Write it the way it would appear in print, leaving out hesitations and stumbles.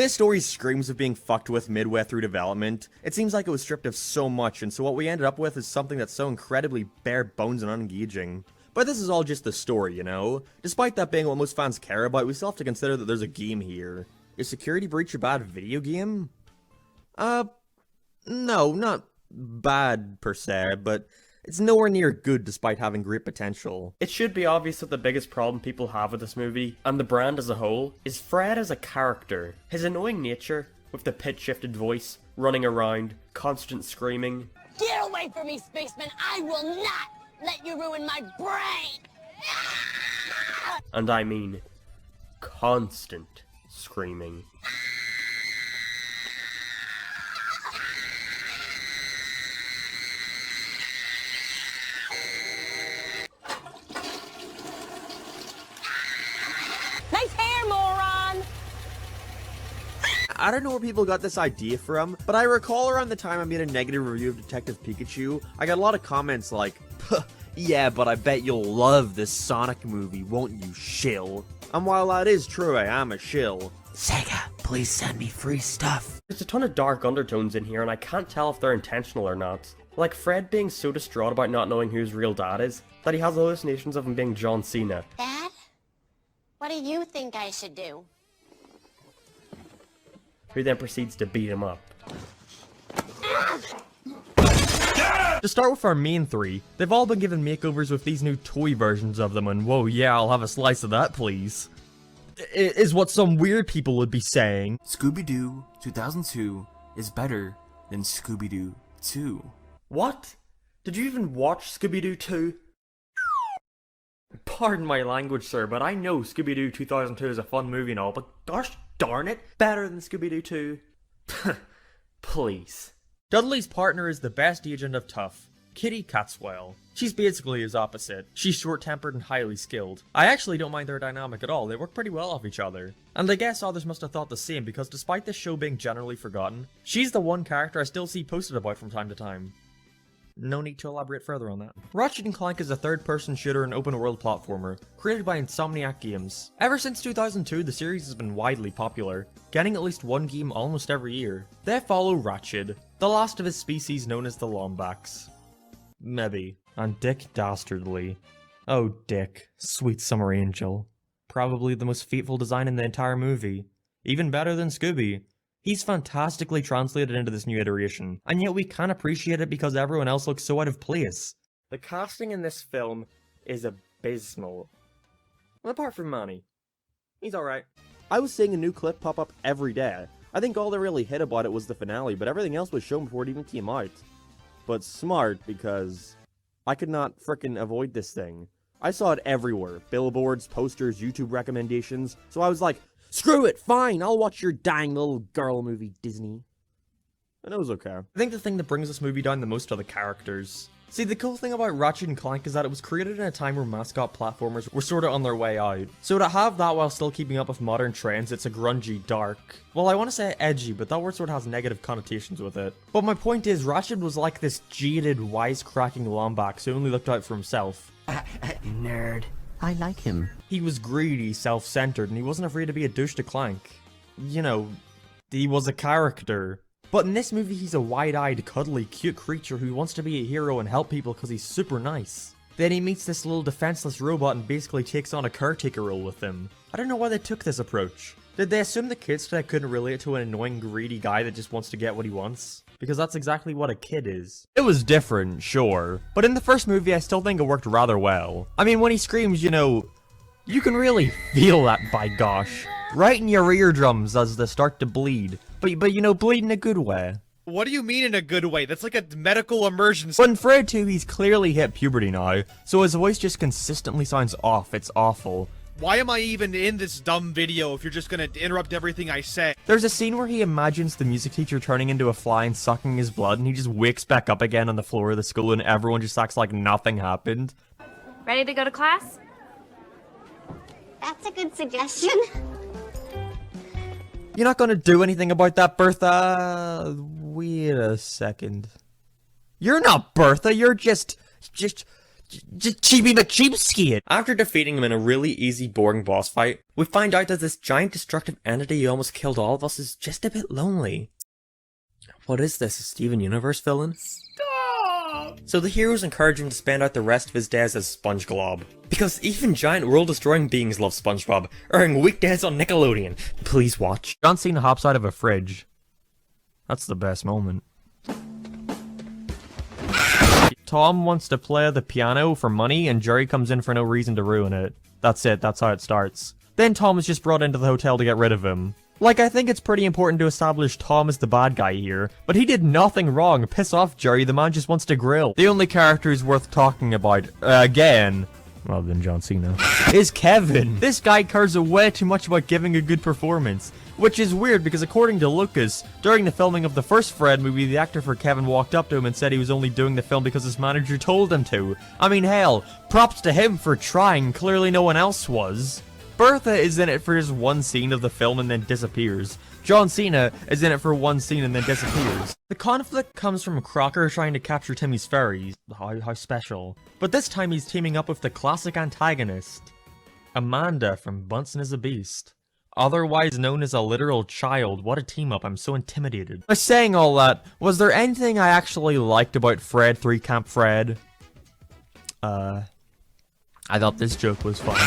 This story screams of being fucked with midway through development. It seems like it was stripped of so much, and so what we ended up with is something that's so incredibly bare bones and unengaging. But this is all just the story, you know? Despite that being what most fans care about, we still have to consider that there's a game here. Is Security Breach a bad video game? No, not bad per se, but it's nowhere near good despite having great potential. It should be obvious that the biggest problem people have with this movie, and the brand as a whole, is Fred as a character. His annoying nature, with the pitch-shifted voice, running around, constant screaming. Get away from me, spaceman! I will not let you ruin my brain! And I mean, constant screaming. Nice hair, moron! I don't know where people got this idea from, but I recall around the time I made a negative review of Detective Pikachu, I got a lot of comments like, yeah, but I bet you'll love this Sonic movie, won't you, shill? And while that is true, I am a shill. Sega, please send me free stuff. There's a ton of dark undertones in here, and I can't tell if they're intentional or not. Like Fred being so distraught about not knowing who his real dad is, that he has hallucinations of him being John Cena. Dad? What do you think I should do? Who then proceeds to beat him up. To start with our main three, they've all been given makeovers with these new toy versions of them, and whoa, yeah, I'll have a slice of that, please. Is what some weird people would be saying. Scooby-Doo 2002 is better than Scooby-Doo 2. What? Did you even watch Scooby-Doo 2? Pardon my language, sir, but I know Scooby-Doo 2002 is a fun movie and all, but gosh darn it, better than Scooby-Doo 2? Please. Dudley's partner is the best agent of Tough, Kitty Catswell. She's basically his opposite. She's short-tempered and highly skilled. I actually don't mind their dynamic at all, they work pretty well off each other. And I guess others must have thought the same, because despite this show being generally forgotten, she's the one character I still see posted about from time to time. No need to elaborate further on that. Ratchet & Clank is a third-person shooter and open-world platformer, created by Insomniac Games. Ever since 2002, the series has been widely popular, getting at least one game almost every year. They follow Ratchet, the last of his species known as the Lombax. Maybe. And Dick Dastardly. Oh Dick, sweet summer angel. Probably the most fateful design in the entire movie. Even better than Scooby. He's fantastically translated into this new iteration, and yet we can't appreciate it because everyone else looks so out of place. The casting in this film is abysmal. Apart from Manny. He's alright. I was seeing a new clip pop up every day. I think all that really hit about it was the finale, but everything else was shown before it even came out. But smart, because I could not frickin' avoid this thing. I saw it everywhere. Billboards, posters, YouTube recommendations, so I was like, screw it, fine, I'll watch your dying little girl movie, Disney. And it was okay. I think the thing that brings this movie down the most are the characters. See, the cool thing about Ratchet & Clank is that it was created in a time where mascot platformers were sorta on their way out. So to have that while still keeping up with modern trends, it's a grungy, dark... Well, I want to say edgy, but that word sort of has negative connotations with it. But my point is, Ratchet was like this jaded, wisecracking Lombax who only looked out for himself. Nerd. I like him. He was greedy, self-centered, and he wasn't afraid to be a douche to Clank. You know, he was a character. But in this movie, he's a wide-eyed, cuddly, cute creature who wants to be a hero and help people because he's super nice. Then he meets this little defenseless robot and basically takes on a caretaker role with him. I don't know why they took this approach. Did they assume the kids today couldn't relate to an annoying, greedy guy that just wants to get what he wants? Because that's exactly what a kid is. It was different, sure, but in the first movie I still think it worked rather well. I mean, when he screams, you know, you can really feel that, by gosh. Right in your eardrums as they start to bleed. But you know, bleed in a good way. What do you mean in a good way? That's like a medical emergency. But in Fred 2, he's clearly hit puberty now, so his voice just consistently sounds off. It's awful. Why am I even in this dumb video if you're just gonna interrupt everything I say? There's a scene where he imagines the music teacher turning into a fly and sucking his blood, and he just wakes back up again on the floor of the school, and everyone just acts like nothing happened. Ready to go to class? That's a good suggestion. You're not gonna do anything about that, Bertha? Wait a second. You're not Bertha, you're just Chibi McCheapskate! After defeating him in a really easy, boring boss fight, we find out that this giant destructive entity who almost killed all of us is just a bit lonely. What is this, a Steven Universe villain? Stop! So the heroes encourage him to spend out the rest of his days as SpongeGlob. Because even giant world-destroying beings love SpongeBob, airing weekdays on Nickelodeon. Please watch. John Cena hops out of a fridge. That's the best moment. Tom wants to play the piano for money, and Jerry comes in for no reason to ruin it. That's it, that's how it starts. Then Tom is just brought into the hotel to get rid of him. Like, I think it's pretty important to establish Tom as the bad guy here, but he did nothing wrong. Piss off, Jerry, the man just wants to grill. The only character who's worth talking about, again, rather than John Cena, is Kevin. This guy cares way too much about giving a good performance. Which is weird because according to Lucas, during the filming of the first Fred movie, the actor for Kevin walked up to him and said he was only doing the film because his manager told him to. I mean, hell, props to him for trying, clearly no one else was. Bertha is in it for just one scene of the film and then disappears. John Cena is in it for one scene and then disappears. The conflict comes from Crocker trying to capture Timmy's fairies. How special. But this time he's teaming up with the classic antagonist, Amanda from Bunsen is a Beast. Otherwise known as a literal child. What a team up, I'm so intimidated. By saying all that, was there anything I actually liked about Fred 3 Camp Fred? I thought this joke was funny.